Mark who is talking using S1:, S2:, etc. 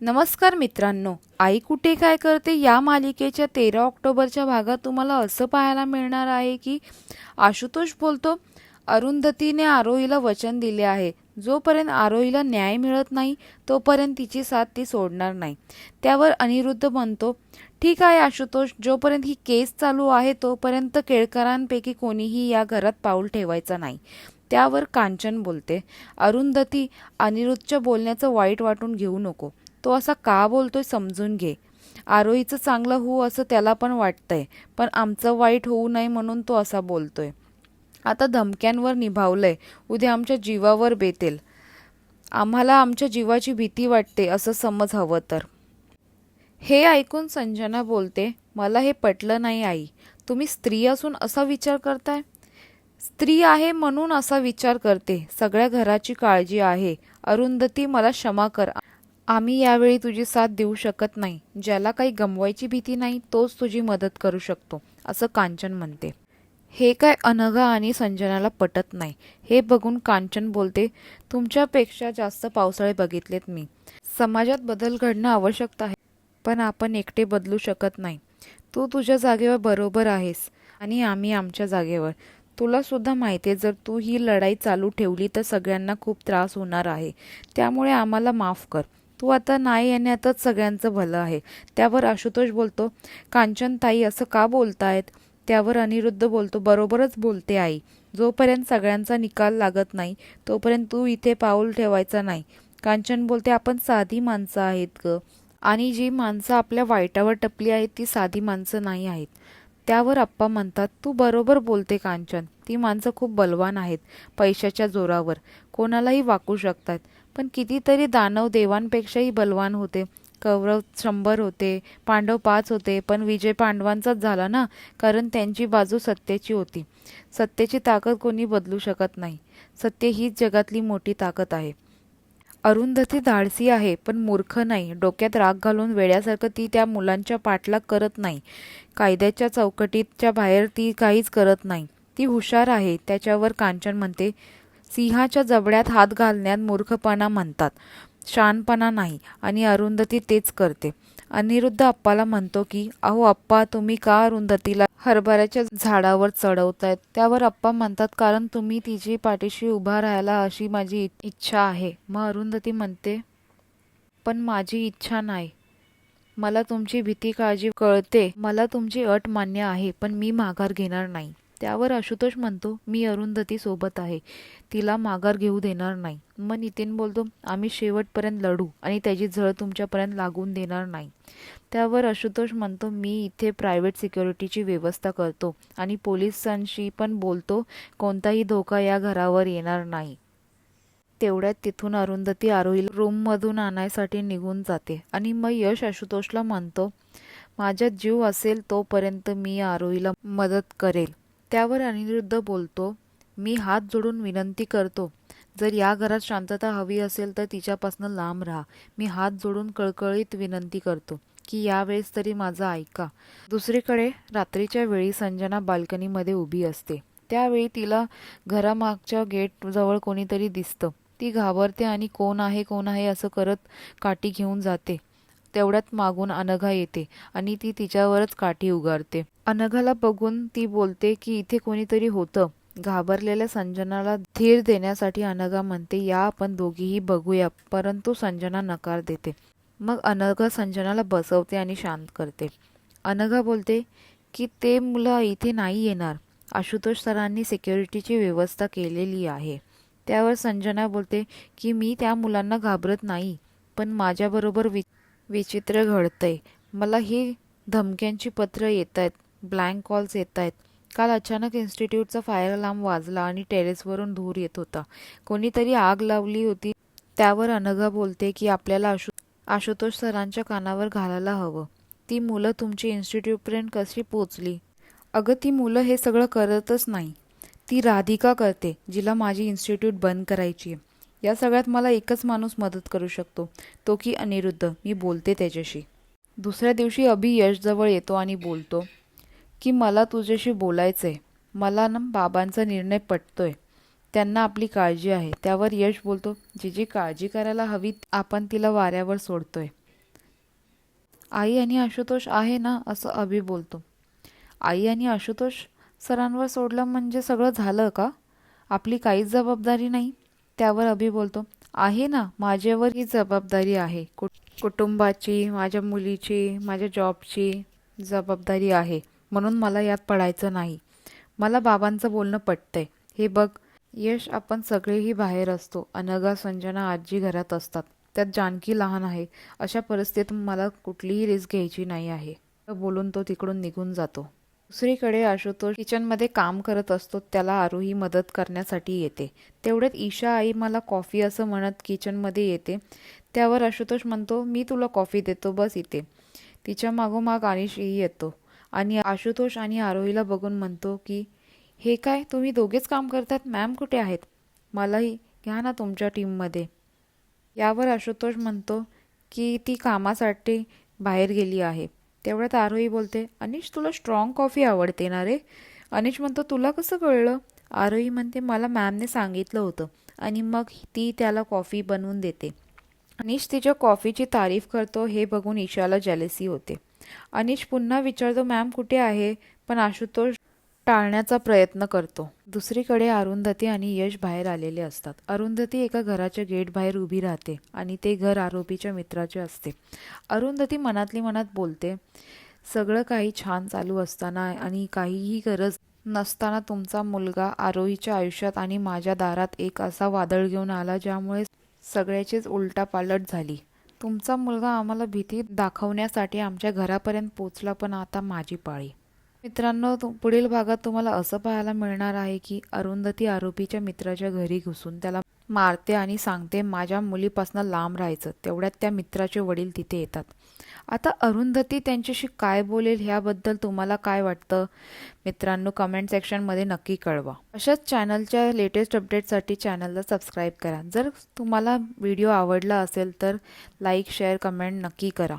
S1: नमस्कार मित्रांनो, आई कुठे काय करते या मालिकेच्या 13 ऑक्टोबरच्या भागात तुम्हाला असं पाहायला मिळणार आहे की आशुतोष बोलतो, अरुंधतीने आरोहीला वचन दिले आहे, जोपर्यंत आरोहीला न्याय मिळत नाही तोपर्यंत तिची साथ ती सोडणार नाही. त्यावर अनिरुद्ध म्हणतो, ठीक आहे आशुतोष, जोपर्यंत ही केस चालू आहे तोपर्यंत केळकरांपैकी कोणीही या घरात पाऊल ठेवायचं नाही. त्यावर कांचन बोलते, अरुंधती, अनिरुद्धच्या बोलण्याचं वाईट वाटून घेऊ नको. तो असा का बोलतोय समजून घे. आरोहीचं चांगलं होऊ असं त्याला पण वाटतंय, पण आमचं वाईट होऊ नये म्हणून तो असा बोलतोय. आता धमक्यांवर निभावलंय, उद्या आमच्या जीवावर बेतेल. आम्हाला आमच्या जीवाची भीती वाटते असं समज हवं तर. हे ऐकून संजना बोलते, मला हे पटलं नाही आई. तुम्ही स्त्री असून असा विचार करताय. स्त्री आहे म्हणून असा विचार करते. सगळ्या घराची काळजी आहे. अरुंधती, मला क्षमा कर. आम्ही यावेळी तुझी साथ देऊ शकत नाही. ज्याला काही गमवायची भीती नाही तोच तुझी मदत करू शकतो, असं कांचन म्हणते. हे काय अनघा आणि संजनाला पटत नाही. हे बघून कांचन बोलते, तुमच्यापेक्षा जास्त पावसाळे बघितलेत मी. समाजात बदल घडणं आवश्यक आहे, पण आपण एकटे बदलू शकत नाही. तू तुझ्या जागेवर बरोबर आहेस आणि आम्ही आमच्या जागेवर. तुला सुद्धा माहिती आहे, जर तू ही लढाई चालू ठेवली तर सगळ्यांना खूप त्रास होणार आहे. त्यामुळे आम्हाला माफ कर. तू आता नाही येण्यातच सगळ्यांचं भलं आहे. त्यावर आशुतोष बोलतो, कांचन ताई असं का बोलतायत. त्यावर अनिरुद्ध बोलतो, बरोबरच बोलते आई. जोपर्यंत सगळ्यांचा निकाल लागत नाही तोपर्यंत तू इथे पाऊल ठेवायचा नाही. कांचन बोलते, आपण साधी माणसं आहेत ग, आणि जी माणसं आपल्या वाईटावर टपली आहेत ती साधी माणसं नाही आहेत. त्यावर आप्पा म्हणतात, तू बरोबर बोलते कांचन. ती माणसं खूप बलवान आहेत. पैशाच्या जोरावर कोणालाही वाकू शकतात. पण कितीतरी दानव देवांपेक्षाही बलवान होते. कौरव 100 होते, पांडव 5 होते, पण विजय पांडवांचाच झाला ना, कारण त्यांची बाजू सत्याची होती. सत्याची ताकद कोणी बदलू शकत नाही. सत्य हीच जगातली मोठी ताकद आहे. अरुंधती धाडसी आहे, पण मूर्ख नाही. डोक्यात राग घालून वेड्यासारखं ती त्या मुलांच्या पाठलाग करत नाही. कायद्याच्या चौकटीच्या बाहेर ती काहीच करत नाही. ती हुशार आहे. त्याच्यावर कांचन म्हणते, सिंहाच्या जबड्यात हात घालण्यात मूर्खपणा म्हणतात, शहाणपणा नाही. आणि अरुंधती तेच करते. अनिरुद्ध आप्पाला म्हणतो की, अहो आप्पा, तुम्ही का अरुंधतीला हरभऱ्याच्या झाडावर चढवतायत. त्यावर आप्पा म्हणतात, कारण तुम्ही तिची पाठीशी उभा राहायला अशी माझी इच्छा आहे. मग अरुंधती म्हणते, पण माझी इच्छा नाही. मला तुमची भीती काळजी कळते. मला तुमची अट मान्य आहे, पण मी माघार घेणार नाही. त्यावर आशुतोष म्हणतो, मी अरुंधती सोबत आहे. तिला माघार घेऊ देणार नाही. मग नितीन बोलतो, आम्ही शेवटपर्यंत लढू आणि त्याची झळ तुमच्यापर्यंत लागून देणार नाही. त्यावर आशुतोष म्हणतो, मी इथे प्रायव्हेट सिक्युरिटीची व्यवस्था करतो आणि पोलिसांशी पण बोलतो. कोणताही धोका या घरावर येणार नाही. तेवढ्यात तिथून अरुंधती आरोहीला रूममधून आणायसाठी निघून जाते आणि मग यश आशुतोषला म्हणतो, माझ्यात जीव असेल तोपर्यंत मी आरोहीला मदत करेल. त्यावर अनिरुद्ध बोलतो, मी हात जोडून विनंती करतो, जर या घरात शांतता हवी असेल तर तिच्यापासून लांब राहा. मी हात जोडून कळकळीत विनंती करतो की यावेळेस तरी माझं ऐका. दुसरीकडे रात्रीच्या वेळी संजना बाल्कनीमध्ये उभी असते. त्यावेळी तिला घरामागच्या गेटजवळ कोणीतरी दिसतं. ती घाबरते आणि कोण आहे असं करत काठी घेऊन जाते. तेवढ्यात मागून अनघा येते आणि ती तिच्यावरच काठी उगारते. अनघाला बघून ती बोलते की इथे कोणीतरी होतं. घाबरलेल्या संजनाला धीर देण्यासाठी अनघा म्हणते, या आपण दोघीही बघूया, परंतु संजना नकार देते. मग अनघा संजनाला बसवते आणि शांत करते. अनघा बोलते की ते मुलं इथे नाही येणार. आशुतोष सरांनी सिक्युरिटीची व्यवस्था केलेली आहे. त्यावर संजना बोलते की मी त्या मुलांना घाबरत नाही, पण माझ्याबरोबर विचित्र घडतंय. मला ही धमक्यांची पत्र येत आहेत, ब्लँक कॉल्स येत आहेत. काल अचानक इन्स्टिट्यूटचा फायर अलार्म वाजला आणि टेरेसवरून धूर येत होता. कोणीतरी आग लावली होती. त्यावर अनघा बोलते की आपल्याला आशुतोष सरांच्या कानावर घालायला हवं. ती मुलं तुमची इन्स्टिट्यूटपर्यंत कशी पोचली. अगं, ती मुलं हे सगळं करतच नाही. ती राधिका करते, जिला माझी इन्स्टिट्यूट बंद करायची आहे. या सगळ्यात मला एकच माणूस मदत करू शकतो, तो की अनिरुद्ध. मी बोलते त्याच्याशी. दुसऱ्या दिवशी अभि यशजवळ येतो आणि बोलतो की मला तुझ्याशी बोलायचं आहे. मला ना बाबांचा निर्णय पटतोय. त्यांना आपली काळजी आहे. त्यावर यश बोलतो, जी काळजी करायला हवी आपण तिला वाऱ्यावर सोडतोय. आई आणि आशुतोष आहे ना, असं अभि बोलतो. आई आणि आशुतोष सरांवर सोडलं म्हणजे सगळं झालं का? आपली काहीच जबाबदारी नाही? त्यावर अभि बोलतो, आहे ना, माझ्यावर ही जबाबदारी आहे. कुटुंबाची, माझ्या मुलीची, माझ्या जॉबची जबाबदारी आहे. म्हणून मला यात पडायचं नाही. मला बाबांचं बोलणं पटतंय. हे बघ यश, आपण सगळेही बाहेर असतो. अनघा, संजना, आजी घरात असतात. त्यात जानकी लहान आहे. अशा परिस्थितीत मला कुठलीही रिस्क घ्यायची नाही आहे. बोलून तो तिकडून निघून जातो. दुसरीकडे आशुतोष किचनमध्ये काम करत असतो. त्याला आरोही मदत करण्यासाठी येते. तेवढ्यात ईशा आई मला कॉफी असं म्हणत किचनमध्ये येते. त्यावर आशुतोष म्हणतो, मी तुला कॉफी देतो, बस इथे. तिच्या मागोमाग अनिशही येतो आणि आशुतोष आणि आरोहीला बघून म्हणतो की हे काय, तुम्ही दोघेच काम करतात? मॅम कुठे आहेत? मलाही घ्या ना तुमच्या टीममध्ये. यावर आशुतोष म्हणतो की ती कामासाठी बाहेर गेली आहे. तेवढ्यात आरोही बोलते, अनिश तुला स्ट्रॉंग कॉफी आवडते ना रे? अनिश म्हणतो, तुला कसं कळलं? आरोही म्हणते, मला मॅमने सांगितलं होतं. आणि मग ती त्याला कॉफी बनवून देते. अनिश तिच्या कॉफीची तारीफ करतो. हे बघून ईशाला जेलसी होते. अनिश पुन्हा विचारतो, मॅम कुठे आहे? पण आशुतोष टाळण्याचा प्रयत्न करतो. दुसरीकडे अरुंधती आणि यश बाहेर आलेले असतात. अरुंधती एका घराच्या गेट बाहेर उभी राहते आणि ते घर आरोपीच्या मित्राचे असते. अरुंधती मनातली मनात बोलते, सगळं काही छान चालू असताना आणि काहीही गरज नसताना तुमचा मुलगा आरोहीच्या आयुष्यात आणि माझ्या दारात एक असा वादळ घेऊन आला ज्यामुळे सगळ्याचीच उलटापालट झाली. तुमचा मुलगा आम्हाला भीती दाखवण्यासाठी आमच्या घरापर्यंत पोचला, पण आता माझी पाळी. मित्रांनो, पुढील भागात तुम्हाला असं पाहायला मिळणार आहे की अरुंधती आरोपीच्या मित्राच्या घरी घुसून त्याला मारते आणि सांगते माझ्या मुलीपासून लांब राहायचं. तेवढ्यात त्या मित्राचे वडील तिथे येतात. आता अरुंधती त्यांच्याशी काय बोलेल ह्याबद्दल तुम्हाला काय वाटतं? मित्रांनो, कमेंट सेक्शनमध्ये नक्की कळवा. अशाच चॅनलच्या लेटेस्ट अपडेटसाठी चॅनलला सबस्क्राईब करा. जर तुम्हाला व्हिडिओ आवडला असेल तर लाईक, शेअर, कमेंट नक्की करा.